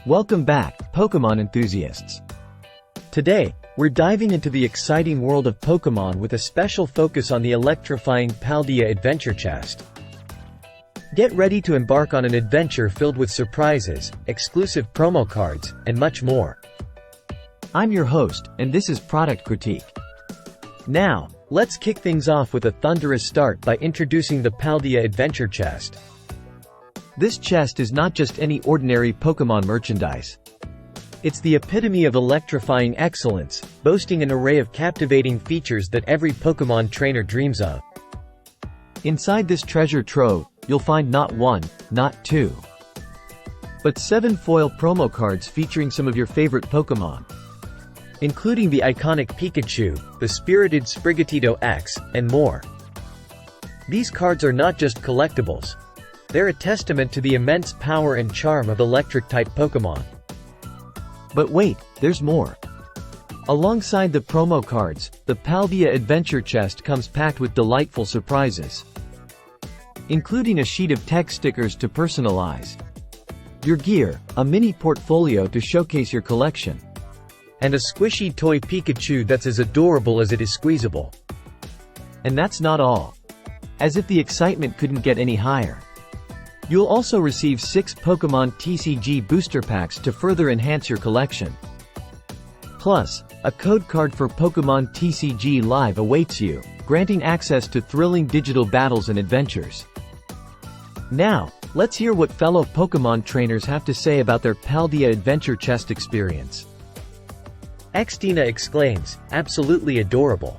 Welcome back, Pokémon enthusiasts. Today, we're diving into the exciting world of Pokémon with a special focus on the electrifying Paldea adventure chest. Get ready to embark on an adventure filled with surprises, exclusive promo cards, and much more. I'm your host, and this is Product Critique. Now, let's kick things off with a thunderous start by introducing the Paldea adventure chest. This chest is not just any ordinary Pokémon merchandise. It's the epitome of electrifying excellence, boasting an array of captivating features that every Pokémon trainer dreams of. Inside this treasure trove, you'll find not one, not two, but 7 foil promo cards featuring some of your favorite Pokémon, including the iconic Pikachu, the spirited Sprigatito X, and more. These cards are not just collectibles. They're a testament to the immense power and charm of Electric-type Pokémon. But wait, there's more. Alongside the promo cards, the Paldea adventure chest comes packed with delightful surprises, including a sheet of text stickers to personalize your gear, a mini portfolio to showcase your collection, and a squishy toy Pikachu that's as adorable as it is squeezable. And that's not all. As if the excitement couldn't get any higher, you'll also receive 6 Pokémon TCG booster packs to further enhance your collection. Plus, a code card for Pokémon TCG Live awaits you, granting access to thrilling digital battles and adventures. Now, let's hear what fellow Pokémon trainers have to say about their Paldea adventure chest experience. Xtina exclaims, "Absolutely adorable.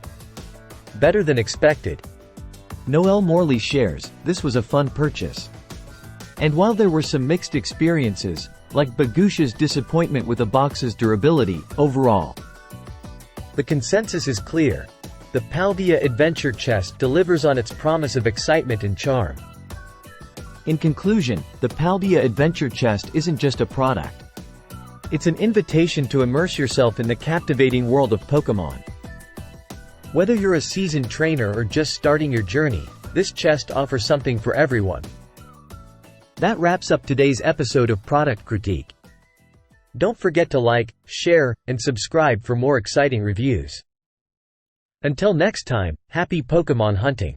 Better than expected." Noelle Morley shares, "This was a fun purchase." And while there were some mixed experiences, like Bagusha's disappointment with the box's durability, overall, the consensus is clear. The Paldea adventure chest delivers on its promise of excitement and charm. In conclusion, the Paldea adventure chest isn't just a product. It's an invitation to immerse yourself in the captivating world of Pokémon. Whether you're a seasoned trainer or just starting your journey, this chest offers something for everyone. That wraps up today's episode of Product Critique. Don't forget to like, share, and subscribe for more exciting reviews. Until next time, happy Pokémon hunting!